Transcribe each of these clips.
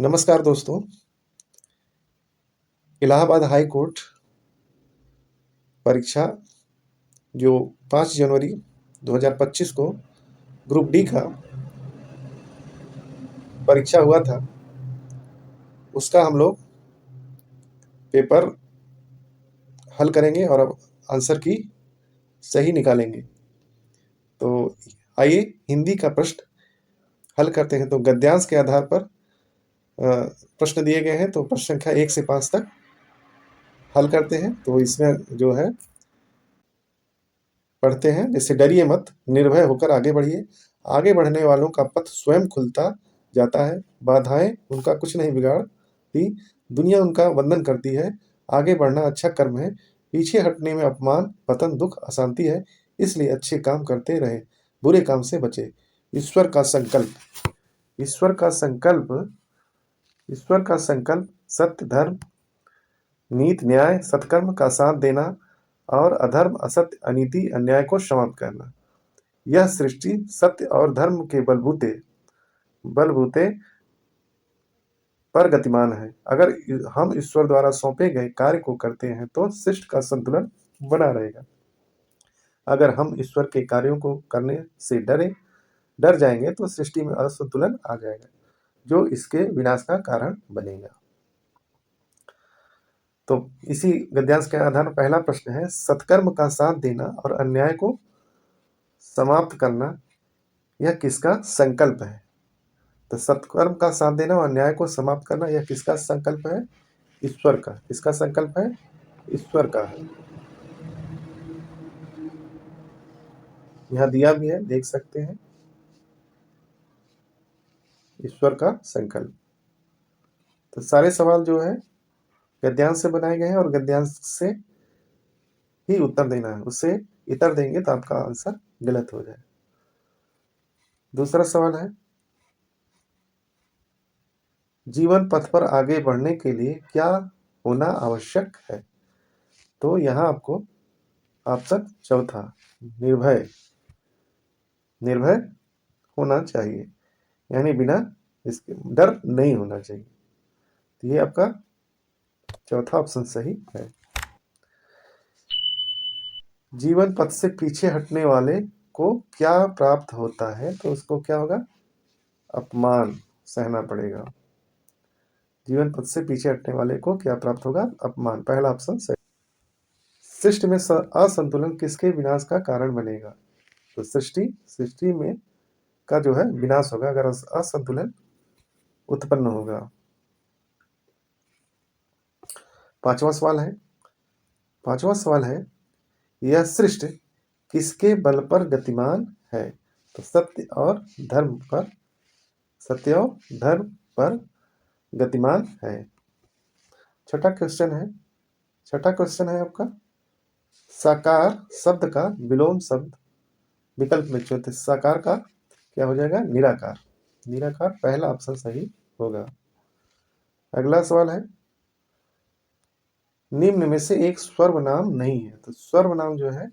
नमस्कार दोस्तों। Allahabad high court परीक्षा जो 5 जनवरी 2025 को ग्रुप डी का परीक्षा हुआ था, उसका हम लोग पेपर हल करेंगे और अब आंसर की सही निकालेंगे। तो आइए हिंदी का प्रश्न हल करते हैं। तो गद्यांश के आधार पर प्रश्न दिए गए हैं, तो प्रश्न संख्या 1 से 5 तक हल करते हैं। तो इसमें जो है पढ़ते हैं। जैसे डरिए मत, निर्भय होकर आगे बढ़िए, आगे बढ़ने वालों का पथ स्वयं खुलता जाता है, बाधाएं उनका कुछ नहीं बिगाड़ती, दुनिया उनका वंदन करती है, आगे बढ़ना अच्छा कर्म है, पीछे हटने में अपमान पतन दुख अशांति है, इसलिए अच्छे काम करते रहे, बुरे काम से बचे। ईश्वर का संकल्प, ईश्वर का संकल्प, ईश्वर का संकल्प सत्य धर्म नीति न्याय सत्कर्म का साथ देना और अधर्म असत्य अनीति अन्याय को समाप्त करना। यह सृष्टि सत्य और धर्म के बलबूते बलबूते पर गतिमान है। अगर हम ईश्वर द्वारा सौंपे गए कार्य को करते हैं तो सृष्टि का संतुलन बना रहेगा। अगर हम ईश्वर के कार्यों को करने से डर जाएंगे तो सृष्टि में असंतुलन आ जाएगा, जो इसके विनाश का कारण बनेगा। तो इसी गद्यांश के आधार पर पहला प्रश्न है, सत्कर्म का साथ देना और अन्याय को समाप्त करना यह किसका संकल्प है? तो सत्कर्म का साथ देना और अन्याय को समाप्त करना यह किसका संकल्प है? ईश्वर का। किसका संकल्प है? ईश्वर का है। यहाँ दिया भी है, देख सकते हैं, ईश्वर का संकल्प। तो सारे सवाल जो है गद्यांश से बनाए गए हैं और गद्यांश से ही उत्तर देना है। उससे इतर देंगे तो आपका आंसर गलत हो जाए। दूसरा सवाल है, जीवन पथ पर आगे बढ़ने के लिए क्या होना आवश्यक है? तो यहाँ आपको ऑप्शन चौथा, निर्भय, निर्भय होना चाहिए, यानी बिना इसके डर नहीं होना चाहिए। तो ये आपका चौथा ऑप्शन सही है। जीवन पथ से पीछे हटने वाले को क्या प्राप्त होता है? तो उसको क्या होगा? अपमान सहना पड़ेगा। जीवन पथ से पीछे हटने वाले को क्या प्राप्त होगा? अपमान। पहला ऑप्शन सही। सृष्टि में असंतुलन किसके विनाश का कारण बनेगा? तो सृष्टि में का जो है विनाश होगा अगर असंतुलन उत्पन्न होगा। पांचवा सवाल है, यह सृष्टि किसके बल पर गतिमान है? तो सत्य और धर्म पर गतिमान है। छठा क्वेश्चन है आपका, साकार शब्द का विलोम शब्द विकल्प में चुनित। साकार का क्या हो जाएगा? निराकार। निराकार पहला ऑप्शन सही होगा। अगला सवाल है, निम्न में से एक सर्वनाम नहीं है। तो सर्वनाम जो है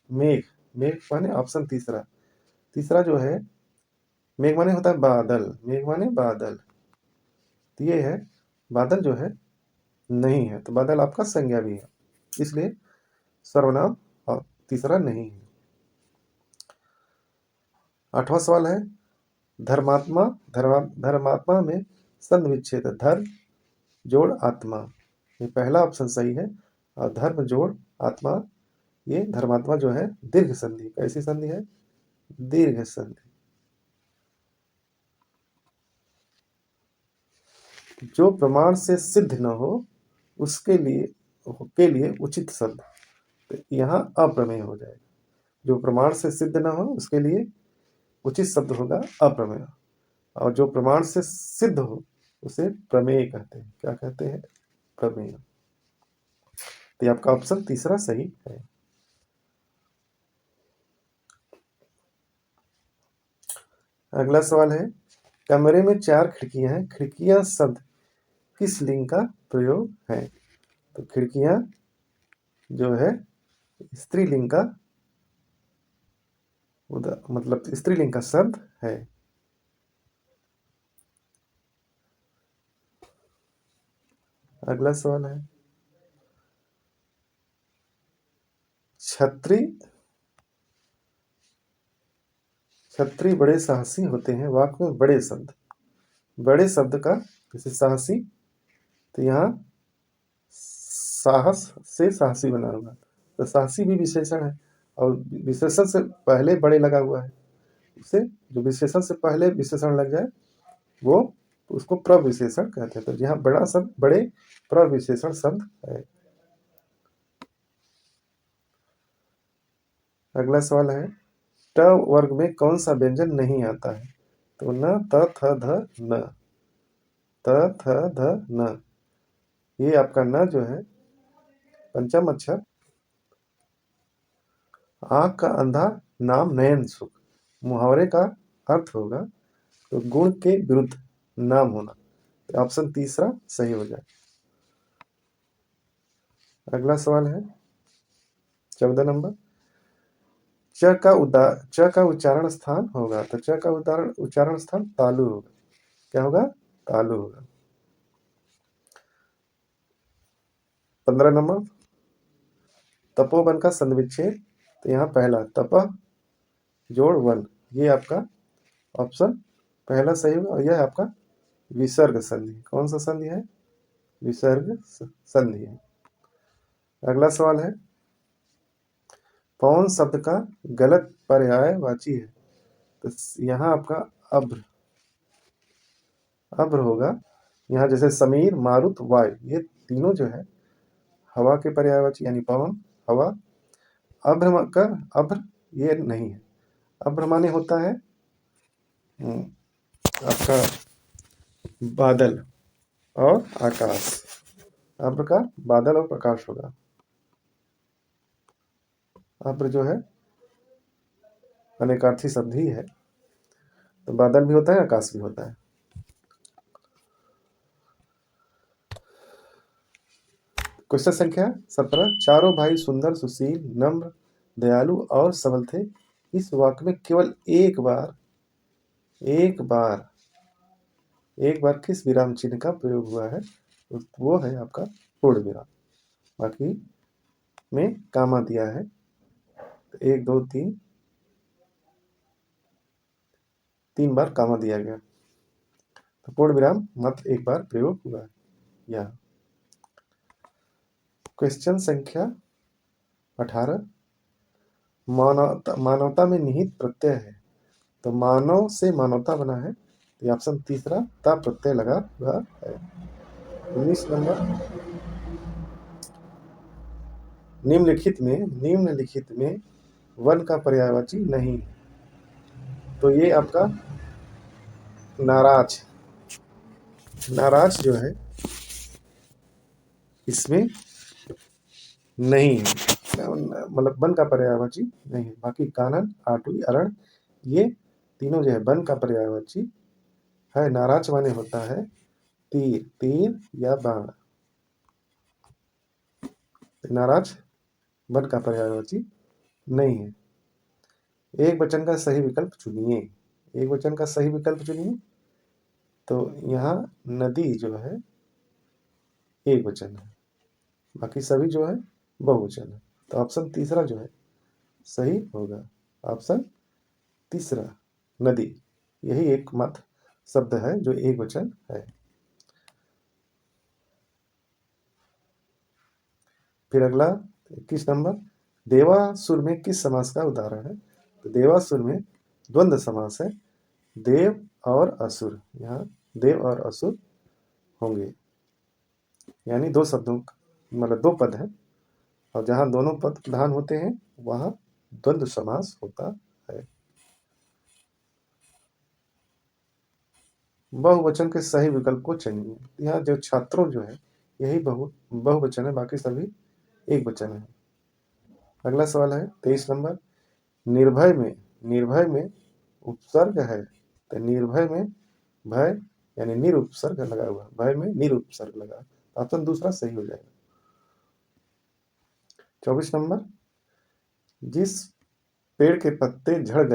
मेघ, मेघ माने ऑप्शन तीसरा जो है मेघ माने होता है बादल, मेघ माने बादल। तो ये है बादल जो है नहीं है, तो बादल आपका संज्ञा भी है, इसलिए सर्वनाम और तीसरा नहीं है। आठवां सवाल है, धर्मात्मा में संध विच्छेद धर्म जोड़ आत्मा, ये पहला ऑप्शन सही है। और धर्म जोड़ आत्मा, ये धर्मात्मा जो है दीर्घ संधि। कैसी संधि है? दीर्घ संधि। जो प्रमाण से सिद्ध न हो उसके लिए उचित शब्द, तो यहाँ अप्रमेय हो जाएगा। जो प्रमाण से सिद्ध न हो उसके लिए उचित शब्द होगा अप्रमेय, और जो प्रमाण से सिद्ध हो उसे प्रमेय कहते हैं। क्या कहते हैं? प्रमेय। तो ये आपका ऑप्शन तीसरा सही है। अगला सवाल है, कमरे में 4 खिड़कियां हैं, खिड़कियां शब्द किस लिंग का प्रयोग है? तो खिड़कियां जो है स्त्रीलिंग का मतलब स्त्रीलिंग का शब्द है। अगला सवाल है, छत्री छत्री बड़े साहसी होते हैं, वाक्य में बड़े शब्द का जैसे साहसी, तो यहाँ साहस से साहसी बना होगा, तो साहसी भी विशेषण है और विशेषण से पहले बड़े लगा हुआ है, उसे जो विशेषण से पहले विशेषण लग जाए वो उसको प्रविशेषण कहते हैं। तो यहाँ बड़ा शब्द बड़े प्रविशेषण शब्द है। अगला सवाल है, ट वर्ग में कौन सा व्यंजन नहीं आता है? तो न, त, थ, ध, न, त, थ, ध, न, ये आपका न जो है पंचम अक्षर। आंख का अंधा नाम नयन सुख, मुहावरे का अर्थ होगा तो गुण के विरुद्ध नाम होना, तो ऑप्शन तीसरा सही हो जाए। अगला सवाल है 14 नंबर, च का उच्चारण स्थान होगा, तो च का उच्चारण स्थान तालु होगा। क्या होगा? तालु होगा। 15 नंबर, तपोवन का संधिविच्छेद, तो यहाँ पहला तपह जोड़ वन, ये आपका ऑप्शन पहला सही होगा और यह आपका विसर्ग संधि। कौन सा संधि है? विसर्ग संधि है। अगला सवाल है, कौन शब्द का गलत पर्यायवाची है? तो यहाँ आपका अभ्र अभ्र होगा। यहाँ जैसे समीर, मारुत, वायु, ये तीनों जो है हवा के पर्यायवाची यानी पवन, हवा। अभ्र ये नहीं है। अभ्र माने होता है आपका बादल और आकाश। अभ्र का बादल और प्रकाश होगा। अभ्र जो है अनेकार्थी शब्द ही है, तो बादल भी होता है, आकाश भी होता है। क्वेश्चन संख्या 17, चारों भाई सुंदर, सुशील, नम्र, दयालु और सबल थे। इस वाक्य में केवल एक बार किस विराम चिन्ह का प्रयोग हुआ है? तो वो है आपका पूर्ण विराम। बाकी में कामा दिया है, तो 1 2 3 बार कामा दिया गया, तो पूर्ण विराम मात्र एक बार प्रयोग हुआ है यहाँ। क्वेश्चन संख्या 18, मानवता में निहित प्रत्यय है, तो मानव से मानवता बना है, तो ऑप्शन तीसरा ता प्रत्यय लगा हुआ है। 19 नंबर, निम्नलिखित में वन का पर्यायवाची नहीं है, तो ये आपका नाराज जो है इसमें नहीं है, मतलब वन का पर्यायवाची नहीं है। बाकी कानन, आटुई, अरण, ये तीनों जो है वन का पर्यायवाची है। नाराज माने होता है तीर या बाण, नाराज वन का पर्यायवाची नहीं है। एक वचन का सही विकल्प चुनिए। तो यहाँ नदी जो है एक वचन है, बाकी सभी जो है बहुवचन है, तो ऑप्शन तीसरा जो है सही होगा। ऑप्शन तीसरा नदी, यही एकमात्र शब्द है जो एक वचन है। फिर अगला 21 नंबर, देवासुर में किस समास का उदाहरण है? तो देवासुर में द्वंद्व समास है, देव और असुर। यहाँ देव और असुर होंगे, यानी दो शब्दों मतलब दो पद हैं, और जहाँ दोनों पद प्रधान होते हैं वहाँ द्वंद्व समास होता है। बहुवचन के सही विकल्प को चुनिए। यहाँ जो छात्रों जो है यही बहुवचन है, बाकी सभी एक वचन है। अगला सवाल है 23 नंबर, निर्भय में उपसर्ग है, तो निर्भय में भय यानी निरुपसर्ग लगा हुआ, भय में निरुपसर्ग लगा, ऑप्शन दूसरा सही हो जाएगा। 24 नंबर, जिस पेड़ के पत्ते झड़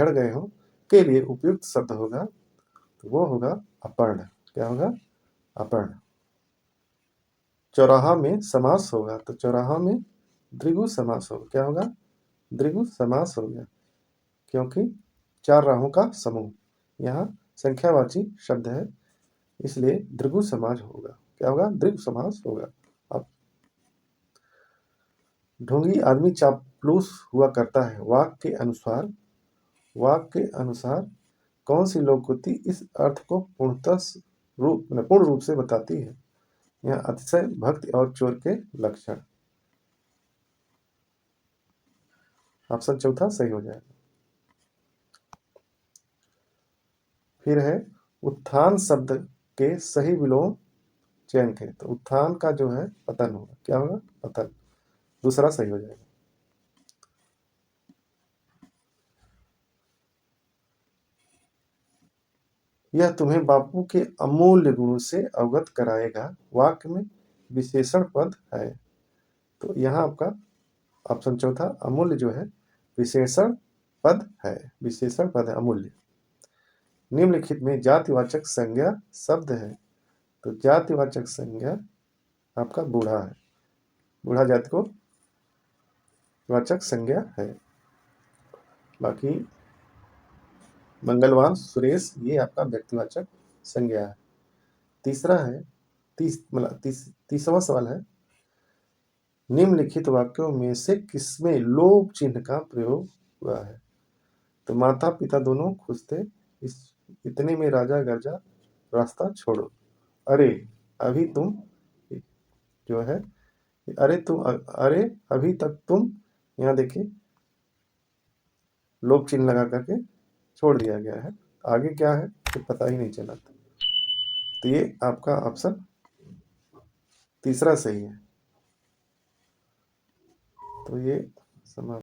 गए हों के लिए उपयुक्त शब्द होगा, तो वो होगा अपर्ण। क्या होगा? अपर्ण। चौराहा में समास होगा तो चौराहा में द्विगु समास होगा। क्या होगा? द्विगु समास हो गया, क्योंकि 4 राहों का समूह यहाँ संख्यावाची शब्द है, इसलिए द्विगु समास होगा। क्या होगा? द्विगु समास होगा। अब ढोंगी आदमी चापलूस हुआ करता है। वाक्य के अनुसार कौन सी लोकोक्ति इस अर्थ को पूर्ण रूप से बताती है? यहाँ अतिशय, भक्ति और चोर के लक्षण। ऑप्शन चौथा सही हो जाएगा। फिर है उत्थान शब्द के सही विलोम चयन करें। तो उत्थान का जो है पतन होगा। क्या होगा? पतन। दूसरा सही हो जाएगा। यह तुम्हें बापू के अमूल्य गुणों से अवगत कराएगा। वाक्य में विशेषण पद है। तो यहाँ आपका ऑप्शन चौथा अमूल्य जो है विशेषण पद है। विशेषण पद है अमूल्य। निम्नलिखित में जातिवाचक संज्ञा शब्द है। तो जातिवाचक संज्ञा आपका बूढ़ा है। बूढ़ा जाति को वाचक संज्ञा है। बाकी मंगलवान, सुरेश ये आपका व्यक्तिवाचक संज्ञा है। तीसरा है तीसवा सवाल है निम्नलिखित वाक्यों में से किसमें लोभ चिन्ह का प्रयोग हुआ है? तो माता पिता दोनों खुश थे, इतने में राजा गर्जा रास्ता छोड़ो। अरे अभी तुम जो है अरे अभी तक तुम, यहाँ देखिए लोभ चिन्ह लगा करके छोड़ दिया गया है। आगे क्या है तो पता ही नहीं चला। तो ये आपका ऑप्शन तीसरा सही है। तो ये समाप्त।